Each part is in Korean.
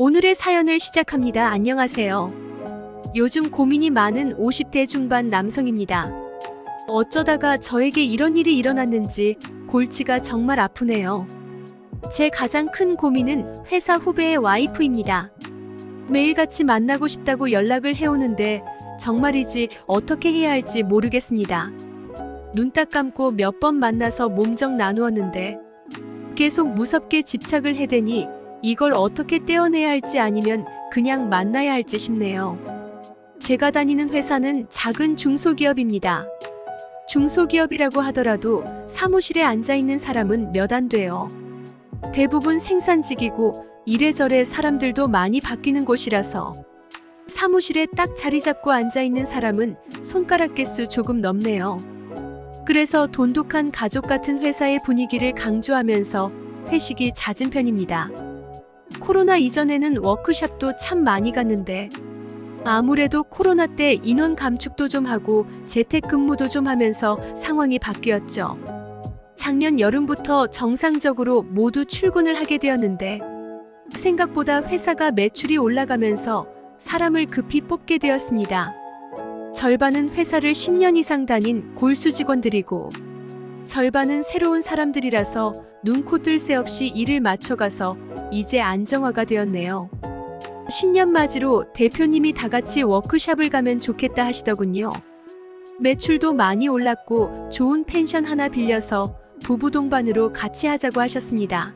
오늘의 사연을 시작합니다. 안녕하세요. 요즘 고민이 많은 50대 중반 남성입니다. 어쩌다가 저에게 이런 일이 일어났는지 골치가 정말 아프네요. 제 가장 큰 고민은 회사 후배의 와이프입니다. 매일같이 만나고 싶다고 연락을 해오는데 정말이지 어떻게 해야 할지 모르겠습니다. 눈 딱 감고 몇 번 만나서 몸정 나누었는데 계속 무섭게 집착을 해대니 이걸 어떻게 떼어내야 할지 아니면 그냥 만나야 할지 싶네요. 제가 다니는 회사는 작은 중소기업입니다. 중소기업이라고 하더라도 사무실에 앉아있는 사람은 몇 안 돼요. 대부분 생산직이고 이래저래 사람들도 많이 바뀌는 곳이라서 사무실에 딱 자리 잡고 앉아있는 사람은 손가락 개수 조금 넘네요. 그래서 돈독한 가족 같은 회사의 분위기를 강조하면서 회식이 잦은 편입니다. 코로나 이전에는 워크숍도 참 많이 갔는데 아무래도 코로나 때 인원 감축도 좀 하고 재택근무도 좀 하면서 상황이 바뀌었죠. 작년 여름부터 정상적으로 모두 출근을 하게 되었는데 생각보다 회사가 매출이 올라가면서 사람을 급히 뽑게 되었습니다. 절반은 회사를 10년 이상 다닌 골수 직원들이고 절반은 새로운 사람들이라서 눈코 뜰 새 없이 일을 맞춰가서 이제 안정화가 되었네요. 신년 맞이로 대표님이 다 같이 워크숍을 가면 좋겠다 하시더군요. 매출도 많이 올랐고 좋은 펜션 하나 빌려서 부부 동반으로 같이 하자고 하셨습니다.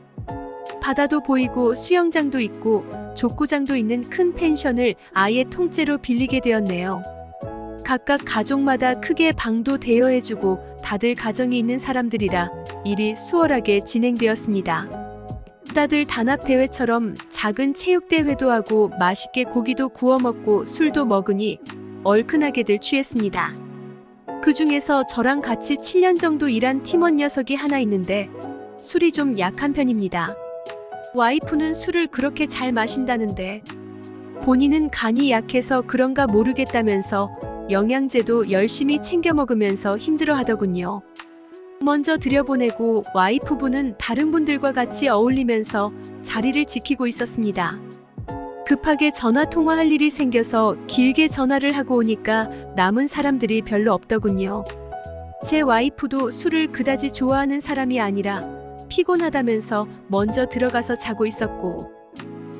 바다도 보이고 수영장도 있고 족구장도 있는 큰 펜션을 아예 통째로 빌리게 되었네요. 각각 가족마다 크게 방도 대여해주고 다들 가정이 있는 사람들이라 일이 수월하게 진행되었습니다. 다들 단합대회처럼 작은 체육대회도 하고 맛있게 고기도 구워 먹고 술도 먹으니 얼큰하게들 취했습니다. 그 중에서 저랑 같이 7년 정도 일한 팀원 녀석이 하나 있는데 술이 좀 약한 편입니다. 와이프는 술을 그렇게 잘 마신다는데 본인은 간이 약해서 그런가 모르겠다면서 영양제도 열심히 챙겨 먹으면서 힘들어 하더군요. 먼저 들여보내고 와이프분은 다른 분들과 같이 어울리면서 자리를 지키고 있었습니다. 급하게 전화 통화할 일이 생겨서 길게 전화를 하고 오니까 남은 사람들이 별로 없더군요. 제 와이프도 술을 그다지 좋아하는 사람이 아니라 피곤하다면서 먼저 들어가서 자고 있었고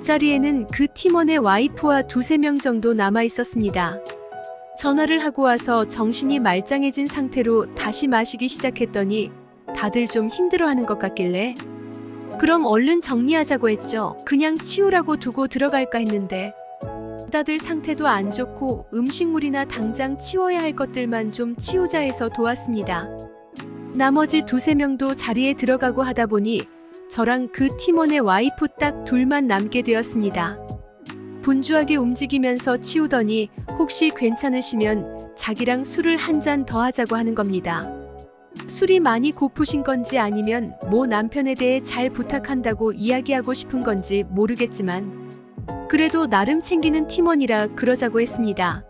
자리에는 그 팀원의 와이프와 두세 명 정도 남아 있었습니다. 전화를 하고 와서 정신이 말짱해진 상태로 다시 마시기 시작했더니 다들 좀 힘들어하는 것 같길래 그럼 얼른 정리하자고 했죠. 그냥 치우라고 두고 들어갈까 했는데 다들 상태도 안 좋고 음식물이나 당장 치워야 할 것들만 좀 치우자 해서 도왔습니다. 나머지 두세 명도 자리에 들어가고 하다 보니 저랑 그 팀원의 와이프 딱 둘만 남게 되었습니다. 분주하게 움직이면서 치우더니 혹시 괜찮으시면 자기랑 술을 한 잔 더 하자고 하는 겁니다. 술이 많이 고프신 건지 아니면 모 남편에 대해 잘 부탁한다고 이야기하고 싶은 건지 모르겠지만 그래도 나름 챙기는 팀원이라 그러자고 했습니다.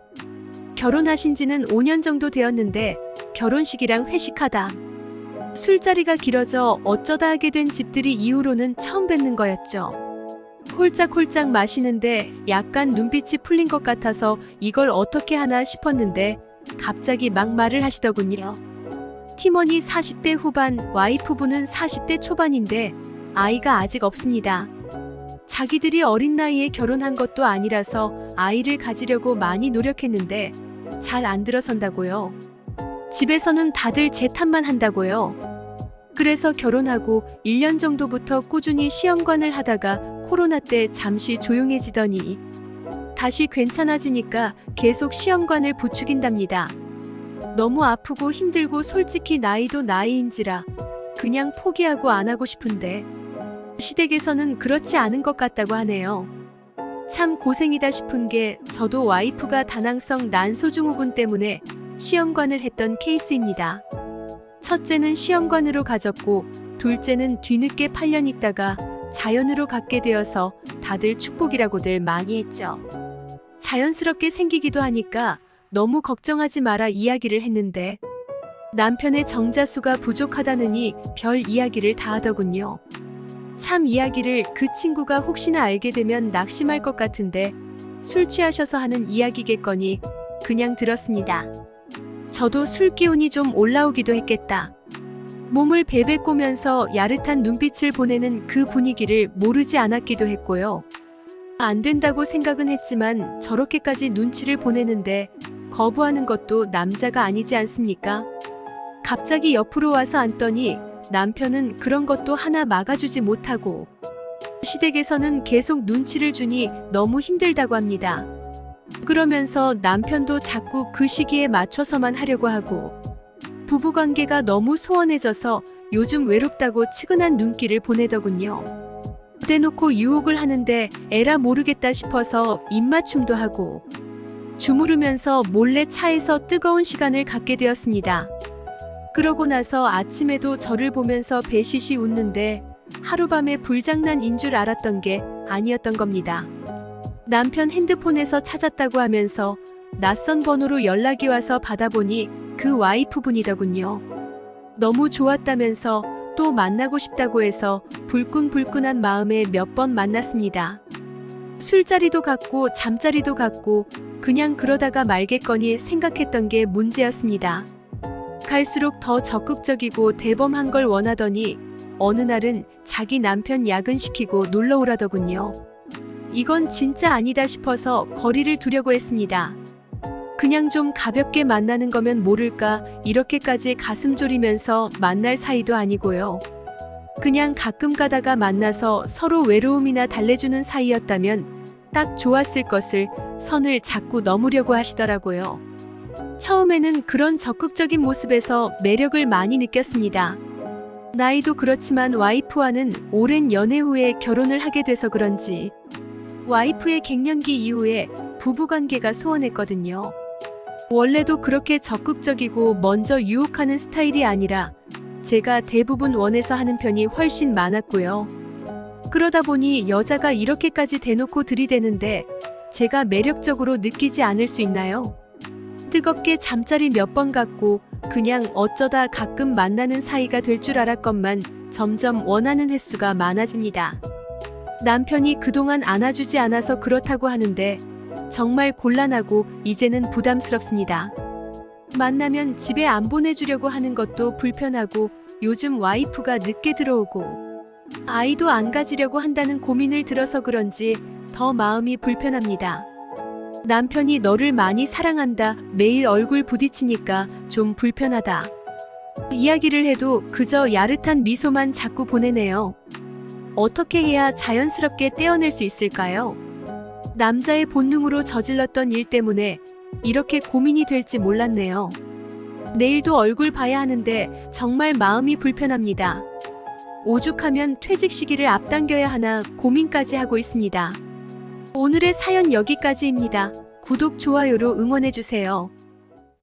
결혼하신 지는 5년 정도 되었는데 결혼식이랑 회식하다 술자리가 길어져 어쩌다 하게 된 집들이 이후로는 처음 뵙는 거였죠. 홀짝홀짝 마시는데 약간 눈빛이 풀린 것 같아서 이걸 어떻게 하나 싶었는데 갑자기 막 말을 하시더군요. 팀원이 40대 후반, 와이프분은 40대 초반인데 아이가 아직 없습니다. 자기들이 어린 나이에 결혼한 것도 아니라서 아이를 가지려고 많이 노력했는데 잘 안 들어선다고요. 집에서는 다들 제 탓만 한다고요. 그래서 결혼하고 1년 정도부터 꾸준히 시험관을 하다가 코로나 때 잠시 조용해지더니 다시 괜찮아지니까 계속 시험관을 부추긴답니다. 너무 아프고 힘들고 솔직히 나이도 나이인지라 그냥 포기하고 안 하고 싶은데 시댁에서는 그렇지 않은 것 같다고 하네요. 참 고생이다 싶은 게 저도 와이프가 다낭성 난소증후군 때문에 시험관을 했던 케이스입니다. 첫째는 시험관으로 가졌고 둘째는 뒤늦게 8년 있다가 자연으로 갖게 되어서 다들 축복이라고들 많이 했죠. 자연스럽게 생기기도 하니까 너무 걱정하지 마라 이야기를 했는데 남편의 정자수가 부족하다느니 별 이야기를 다 하더군요. 참 이야기를 그 친구가 혹시나 알게 되면 낙심할 것 같은데 술 취하셔서 하는 이야기겠거니 그냥 들었습니다. 저도 술 기운이 좀 올라오기도 했겠다. 몸을 베베 꼬면서 야릇한 눈빛을 보내는 그 분위기를 모르지 않았기도 했고요. 안 된다고 생각은 했지만 저렇게까지 눈치를 보내는데 거부하는 것도 남자가 아니지 않습니까? 갑자기 옆으로 와서 앉더니 남편은 그런 것도 하나 막아주지 못하고 시댁에서는 계속 눈치를 주니 너무 힘들다고 합니다. 그러면서 남편도 자꾸 그 시기에 맞춰서만 하려고 하고 부부관계가 너무 소원해져서 요즘 외롭다고 측은한 눈길을 보내더군요. 대놓고 유혹을 하는데 에라 모르겠다 싶어서 입맞춤도 하고 주무르면서 몰래 차에서 뜨거운 시간을 갖게 되었습니다. 그러고 나서 아침에도 저를 보면서 배시시 웃는데 하룻밤에 불장난인 줄 알았던 게 아니었던 겁니다. 남편 핸드폰에서 찾았다고 하면서 낯선 번호로 연락이 와서 받아보니 그 와이프분이더군요. 너무 좋았다면서 또 만나고 싶다고 해서 불끈불끈한 마음에 몇 번 만났습니다. 술자리도 갔고 잠자리도 갔고 그냥 그러다가 말겠거니 생각했던 게 문제였습니다. 갈수록 더 적극적이고 대범한 걸 원하더니 어느 날은 자기 남편 야근시키고 놀러 오라더군요. 이건 진짜 아니다 싶어서 거리를 두려고 했습니다. 그냥 좀 가볍게 만나는 거면 모를까 이렇게까지 가슴 졸이면서 만날 사이도 아니고요. 그냥 가끔 가다가 만나서 서로 외로움이나 달래주는 사이였다면 딱 좋았을 것을 선을 자꾸 넘으려고 하시더라고요. 처음에는 그런 적극적인 모습에서 매력을 많이 느꼈습니다. 나이도 그렇지만 와이프와는 오랜 연애 후에 결혼을 하게 돼서 그런지 와이프의 갱년기 이후에 부부관계가 소원했거든요. 원래도 그렇게 적극적이고 먼저 유혹하는 스타일이 아니라 제가 대부분 원해서 하는 편이 훨씬 많았고요. 그러다 보니 여자가 이렇게까지 대놓고 들이대는데 제가 매력적으로 느끼지 않을 수 있나요? 뜨겁게 잠자리 몇 번 갔고 그냥 어쩌다 가끔 만나는 사이가 될 줄 알았건만 점점 원하는 횟수가 많아집니다. 남편이 그동안 안아주지 않아서 그렇다고 하는데 정말 곤란하고 이제는 부담스럽습니다. 만나면 집에 안 보내주려고 하는 것도 불편하고 요즘 와이프가 늦게 들어오고 아이도 안 가지려고 한다는 고민을 들어서 그런지 더 마음이 불편합니다. 남편이 너를 많이 사랑한다 매일 얼굴 부딪히니까 좀 불편하다. 이야기를 해도 그저 야릇한 미소만 자꾸 보내네요. 어떻게 해야 자연스럽게 떼어낼 수 있을까요? 남자의 본능으로 저질렀던 일 때문에 이렇게 고민이 될지 몰랐네요. 내일도 얼굴 봐야 하는데 정말 마음이 불편합니다. 오죽하면 퇴직 시기를 앞당겨야 하나 고민까지 하고 있습니다. 오늘의 사연 여기까지입니다. 구독, 좋아요로 응원해주세요.